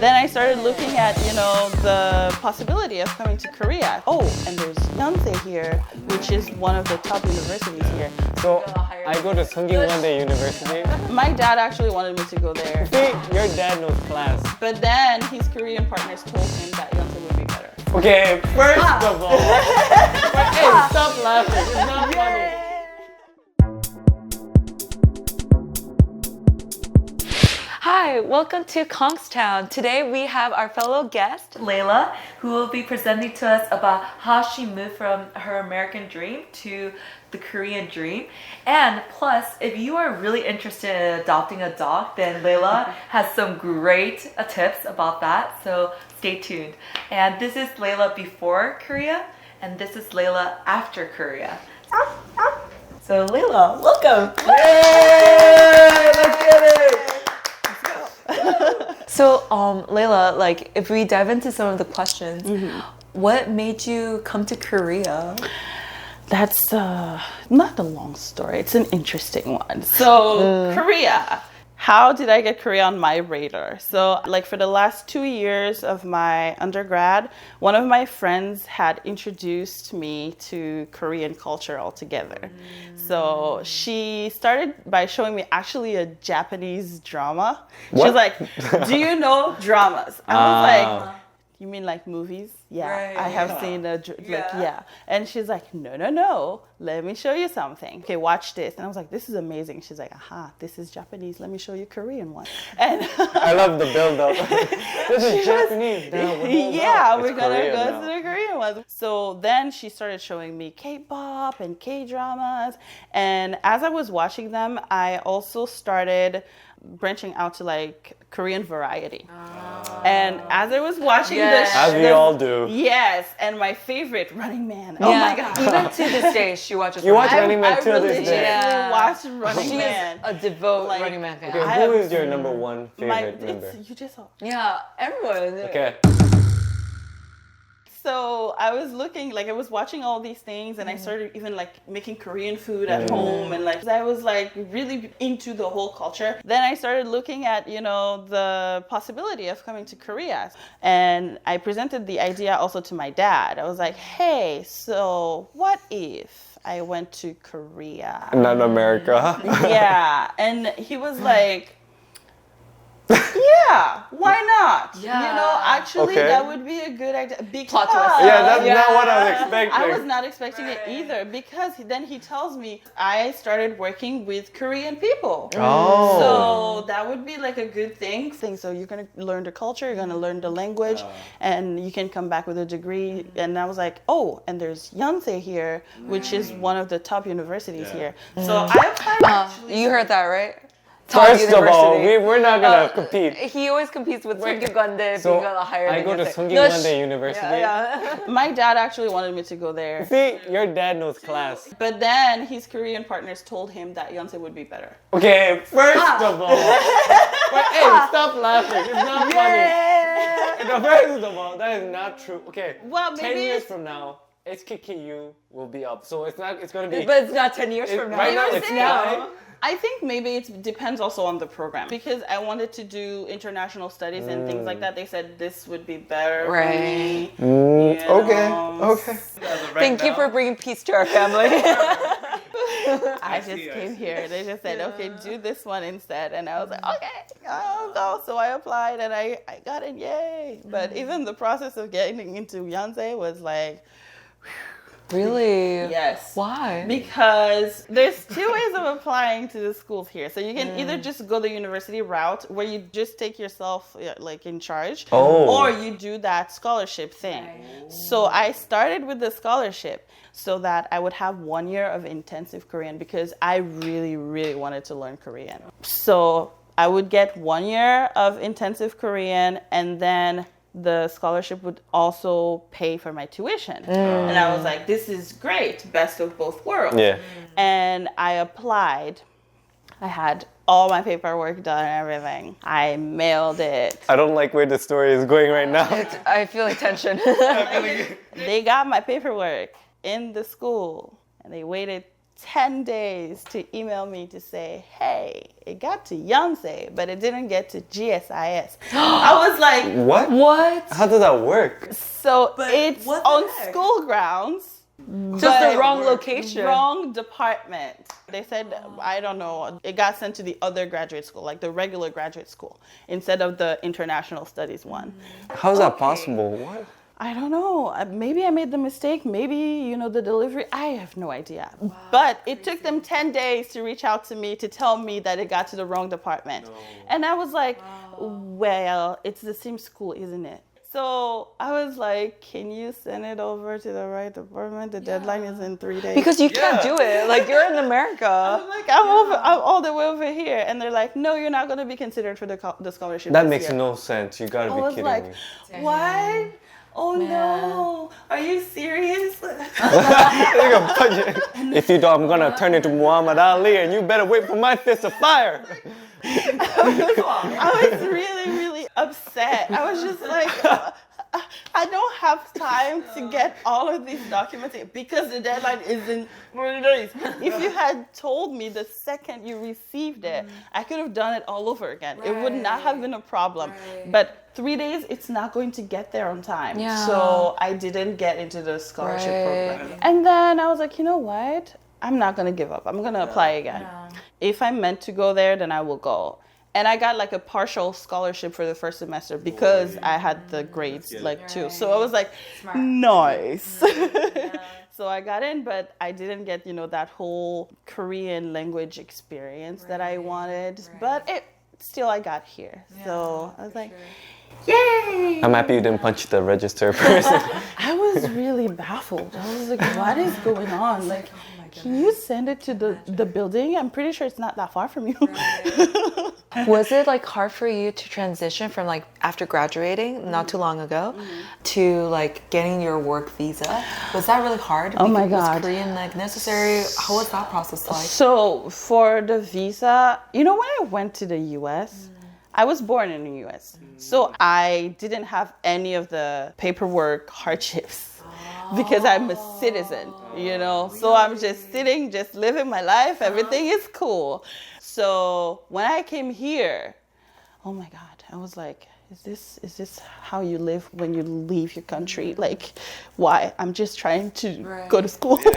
Then I started looking at, the possibility of coming to Korea. Oh, and there's Yonsei here, which is one of the top universities here. So I go to One University. My dad actually wanted me to go there. See, your dad knows class. But then his Korean partners told him that Yonsei would be better. Okay, first of all, hey, stop laughing. It's not funny. Hi, welcome to Kongstown. Today we have our fellow guest, Leila, who will be presenting to us about how she moved from her American dream to the Korean dream. And plus, if you are really interested in adopting a dog, then Leila has some great tips about that. So stay tuned. And this is Leila before Korea, and this is Leila after Korea. So Leila, welcome. Yay! Let's get it! So, Leila, if we dive into some of the questions, what made you come to Korea? That's not a long story. It's an interesting one. So, Korea. How did I get Korea on my radar? So, for the last 2 years of my undergrad, one of my friends had introduced me to Korean culture altogether. So, she started by showing me actually a Japanese drama. What? She was like, do you know dramas? I was like, you mean like movies? Yeah, Right. I have seen yeah. And she's like, no, let me show you something. Okay, watch this. And I was like, this is amazing. She's like, aha, this is Japanese. Let me show you Korean one. And I love the build-up. This is Japanese. Yeah, we're gonna Korean go now. to the Korean ones. So then she started showing me K-pop and K-dramas. And as I was watching them, I also started branching out to Korean variety. And as I was watching As we all do. Yes, and my favorite, Running Man. Oh my God. Even to this day, she watches You watch Running Man. Running Man to this day. Yeah. watch Running She Man. is a devout Like- Running Man fan. Okay, I who have is your number one favorite member? You just saw. Yeah, everyone. Okay. So I was looking, I was watching all these things, and I started even making Korean food at home, and I was really into the whole culture. Then I started looking at, the possibility of coming to Korea, and I presented the idea also to my dad. I was like, hey, so what if I went to Korea? Not America. Yeah, and he was like, yeah, why not? Yeah. Actually, Okay. that would be a good idea. Because Plot twist. Yeah, that's not what I was expecting. I was not expecting it either, because then he tells me I started working with Korean people. Oh. So that would be a good thing. So you're going to learn the culture, you're going to learn the language, and you can come back with a degree. And I was like, oh, and there's Yonsei here, which is one of the top universities here. So I applied actually. You heard that, right? Top First of all, university. we're not gonna compete. He always competes with Songyugwande So being higher I than go to Yonsei. One University. Yeah. My dad actually wanted me to go there. See, your dad knows class. But then his Korean partners told him that Yonsei would be better. Okay, first of all, hey, stop laughing. It's not funny. No, first of all, that is not true. Okay, Well, 10 maybe years it's- from now, HKKU will be up. So it's gonna be. But it's not 10 years from now. Right now, You're it's saying- now. I think maybe it depends also on the program, because I wanted to do international studies and things like that. They said this would be better for me. Okay. Thank you for bringing peace to our family. I just came here. They just said, okay, do this one instead. And I was like, okay, I'll go. So I applied and I got it. Yay. But even the process of getting into Yonsei was Really? yes. Why? Because there's two ways of applying to the schools here. So you can either just go the university route, where you just take yourself in charge, or you do that scholarship thing. So I started with the scholarship so that I would have 1 year of intensive Korean, because I really, really wanted to learn Korean. So I would get 1 year of intensive Korean, and then the scholarship would also pay for my tuition. And I was like, this is great, best of both worlds. Yeah. And I applied. I had all my paperwork done and everything. I mailed it. I don't like where the story is going right now. I feel like tension. They got my paperwork in the school, and they waited 10 days to email me to say, hey, it got to Yonsei, but it didn't get to GSIS. I was like, What? What? How does that work? so But it's what the on heck? school grounds. Just the but wrong location. Wrong department. They said, I don't know, it got sent to the other graduate school, like the regular graduate school, instead of the international studies one. How is that possible? What? I don't know. Maybe I made the mistake. Maybe, the delivery. I have no idea. But it took them 10 days to reach out to me to tell me that it got to the wrong department. And I was like, well, it's the same school, isn't it? So I was like, can you send it over to the right department? The deadline is in 3 days. Because you can't do it. Like, you're in America. I'm like, I'm all the way over here. And they're like, no, you're not going to be considered for the scholarship. That this makes year. no sense. You gotta I be was kidding like, me. what? Oh no, are you serious? If you don't, I'm gonna turn into Muhammad Ali, and you better wait for my fist of fire. I was really, really upset. I was just like, I don't have time to get all of these documents because the deadline is in 3 days. If you had told me the second you received it, I could have done it all over again. It would not have been a problem. But 3 days, it's not going to get there on time. Yeah. So I didn't get into the scholarship program. And then I was like, you know what? I'm not going to give up. I'm going to apply again. If I'm meant to go there, then I will go. And I got like a partial scholarship for the first semester because I had the grades too. So I was like, nice. So I got in, but I didn't get, that whole Korean language experience that I wanted. But still I got here. So I was like, yay! I'm happy you didn't punch the register person. I was really baffled. I was like, what is going on? Like, can you send it to the building? I'm pretty sure it's not that far from you. Was it like hard for you to transition from like after graduating not too long ago to like getting your work visa? Was that really hard? Oh my God. Was Korean like necessary? How was that process like? So for the visa, when I went to the US, I was born in the US. So I didn't have any of the paperwork hardships because I'm a citizen, So I'm just sitting, just living my life. Everything is cool. So when I came here, oh my God, I was like, is this how you live when you leave your country? Like, why? I'm just trying to go to school. The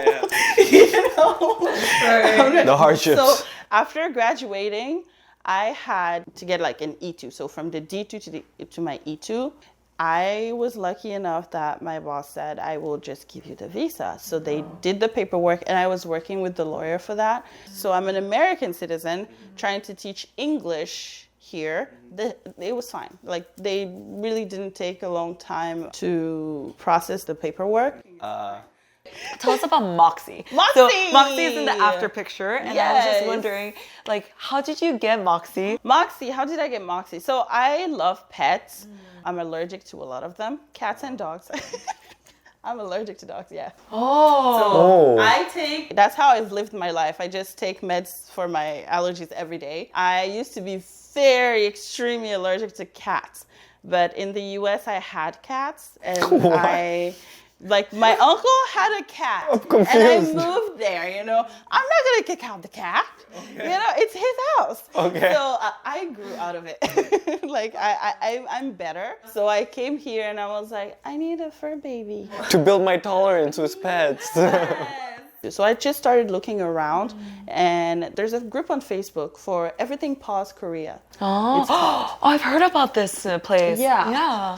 hardships. So after graduating, I had to get like an E2. So from the D2 to my E2, I was lucky enough that my boss said, I will just give you the visa. So they did the paperwork, and I was working with the lawyer for that. So I'm an American citizen trying to teach English here. It was fine. Like, they really didn't take a long time to process the paperwork. Tell us about Moxy. Moxy! So Moxy is in the after picture, and I was just Yes. wondering, like, how did you get Moxy? Moxy, how did I get Moxy? So I love pets. I'm allergic to a lot of them, cats and dogs. I'm allergic to dogs, yeah. Oh. So that's how I've lived my life. I just take meds for my allergies every day. I used to be very extremely allergic to cats, but in the US I had cats, and my uncle had a cat, I'm confused. and I moved there, I'm not gonna kick out the cat, it's his house. Okay. So I grew out of it. I'm better. So I came here and I was like, I need a fur baby. To build my tolerance with pets. So I just started looking around, and there's a group on Facebook for Everything Pause Korea. Oh, I've heard about this place. Yeah.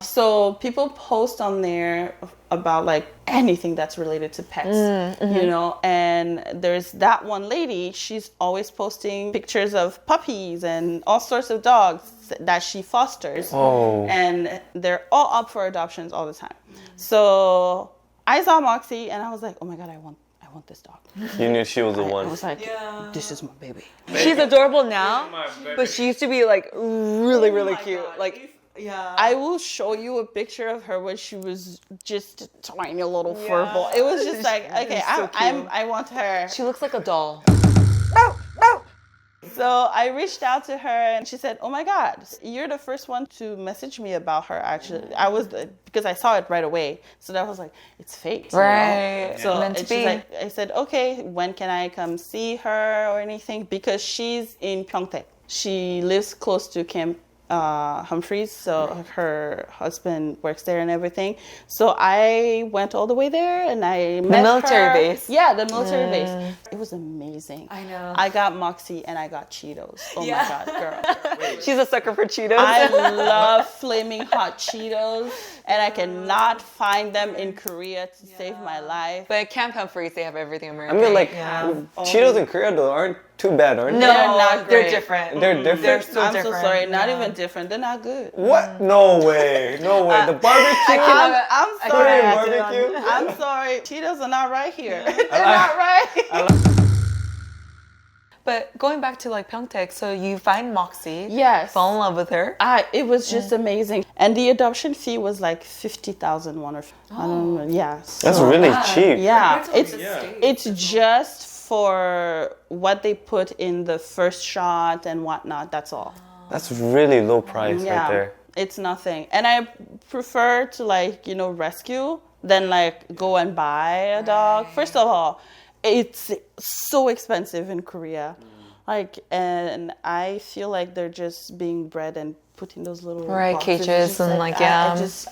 So people post on there about like anything that's related to pets, and there's that one lady, she's always posting pictures of puppies and all sorts of dogs that she fosters. And they're all up for adoptions all the time. So I saw Moxy and I was like, oh my God, I want this dog. You knew she was the one. I was like, this is my baby. She's adorable now, but she used to be like really, really cute. God. Like, yeah. I will show you a picture of her when she was just a tiny little fur ball. It was just like, okay, so cute. I want her. She looks like a doll. So I reached out to her and she said, oh my God, you're the first one to message me about her actually. Because I saw it right away. So that was like, it's fake. Right. So Meant to and she's be. like, I said, okay, when can I come see her or anything? Because she's in Pyeongtaek. She lives close to Camp Humphreys, so her husband works there and everything. So I went all the way there and I met the military her. base. Yeah, the military base. It was amazing. I know. I got Moxy and I got Cheetos. Oh my God, girl. She's a sucker for Cheetos. I love flaming hot Cheetos and I cannot find them in Korea to save my life. But at Camp Humphreys, they have everything I American. mean, like, Yeah. Cheetos in Korea though aren't too bad, aren't No, they? They're not they're great. different. They're different? They're so I'm different. so sorry, not Yeah. even different. They're not good. What? No way. No way. The barbecue? I'm I sorry. can't Korean imagine it barbecue? I'm sorry. Cheetos are not right here. They're not right. But going back to like Pyeongtaek, so you find Moxy. Yes. Fall in love with her. It was just amazing. And the adoption fee was like 50,000 won or I don't know. Yeah. That's so- really cheap. Yeah. Yeah. It's just for what they put in the first shot and whatnot. That's all. That's really low price right there. It's nothing. And I prefer to rescue than like go and buy a dog. First of all, it's so expensive in Korea. And I feel like they're just being bred and put in those little Right, boxes. It's cages just and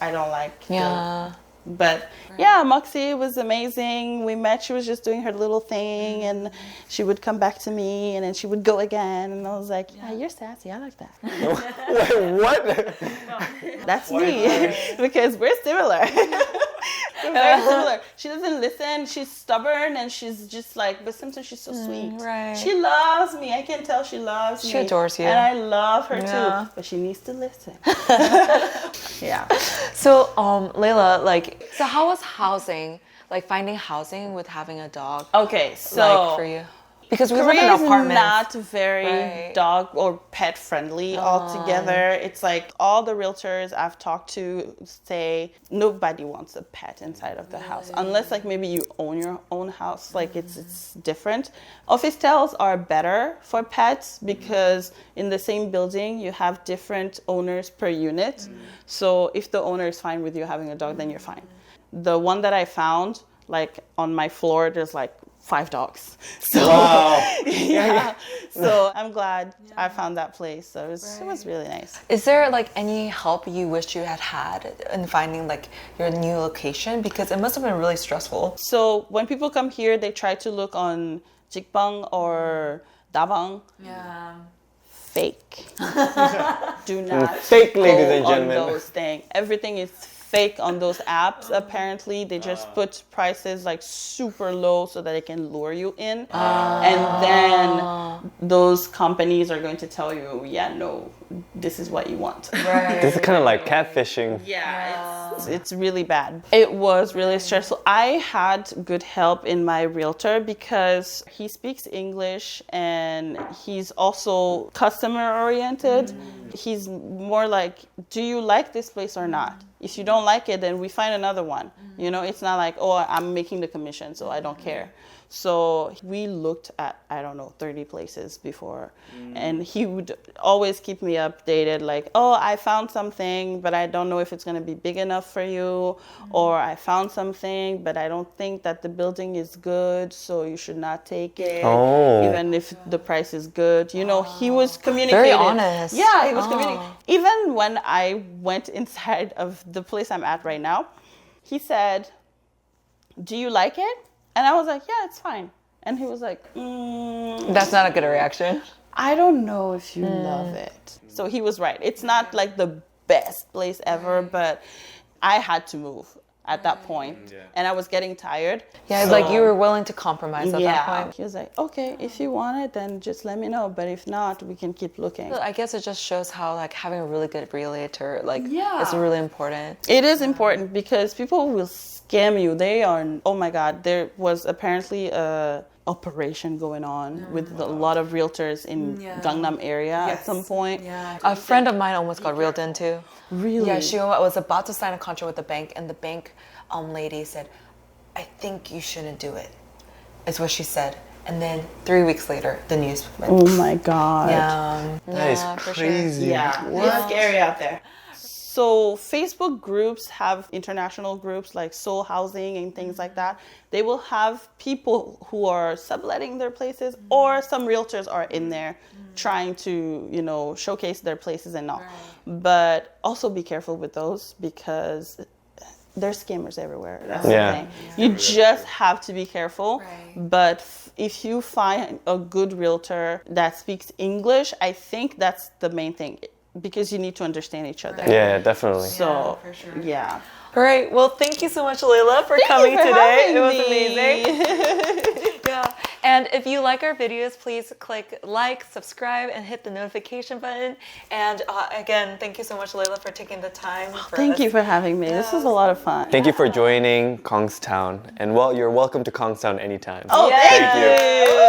I don't like Yeah. But yeah, Moxy was amazing. We met, she was just doing her little thing and she would come back to me and then she would go again and I was like, yeah, you're sassy, I like that. Wait, what? That's me because we're similar. We're very similar. She doesn't listen, she's stubborn and she's just like, but sometimes she's so sweet. right. She loves me. I can tell she loves me. She adores you. And I love her Yeah. too. But she needs to listen. Yeah. So, Leila, so how was housing? Like finding housing with having a dog, Okay, so like for you? Because we live Korea in is apartments. not very Right. dog or pet friendly altogether. It's like all the realtors I've talked to say nobody wants a pet inside of the house unless like maybe you own your own house. Like it's different. Officetels are better for pets because in the same building you have different owners per unit. So if the owner is fine with you having a dog, then you're fine. The one that I found, like on my floor, there's like 5 dogs. So Wow. yeah. So I'm glad I found that place. So it was really nice. Is there like any help you wish you had in finding like your new location? Because it must have been really stressful. So when people come here, they try to look on Jikbang or Dabang. Yeah. Fake. Do not Fake, ladies go and gentlemen. on those things. Everything is fake on those apps. Apparently, they just put prices like super low so that they can lure you in, and then those companies are going to tell you, yeah, no, this is what you want. Right. This is kind of like catfishing. Yeah, it's really bad. It was really stressful. I had good help in my realtor because he speaks English and he's also customer oriented. He's more like, do you like this place or not? If you don't like it, then we find another one. You know, it's not like, oh, I'm making the commission, so I don't care. So we looked at, 30 places before. And he would always keep me updated, like, oh, I found something, but I don't know if it's going to be big enough for you. Or I found something, but I don't think that the building is good, so you should not take it. Oh. Even if the price is good. You know, he was communicating. Very honest. Yeah, he was communicating. Even when I went inside of the place I'm at right now, he said, do you like it? And I was like, yeah, it's fine. And he was like, That's not a good reaction. I don't know if you love it. So he was right. It's not like the best place ever, but I had to move at that point. And I was getting tired. Yeah, like you were willing to compromise at that point. He was like, okay, if you want it, then just let me know. But if not, we can keep looking. I guess it just shows how like having a really good realtor is really important. It is important because people will scam you. They are, oh my God, there was apparently a operation going on with a lot of realtors in Gangnam area at some point. Yeah. A friend of mine almost got reeled into. Really? Yeah, she was about to sign a contract with the bank and the bank lady said, I think you shouldn't do it, is what she said. and then 3 weeks later, the news went. Oh my God. Yeah. That is for crazy. Yeah, it's scary out there. So Facebook groups have international groups like Soul Housing and things like that. They will have people who are subletting their places, or some realtors are in there trying to, you know, showcase their places and all. Right. But also be careful with those because there's scammers everywhere. That's the thing. You just have to be careful. Right. But if you find a good realtor that speaks English, I think that's the main thing. Because you need to understand each other. Yeah, definitely. So, for sure. yeah. All right. Well, thank you so much, Leila, for Thank you coming for today. having It was me. amazing. Yeah. And if you like our videos, please click like, subscribe, and hit the notification button. And again, thank you so much, Leila, for taking the time. Thank you for having me. This was a lot of fun. Thank you for joining Kongstown. And well, you're welcome to Kongstown anytime. Oh, Yeah. thank you.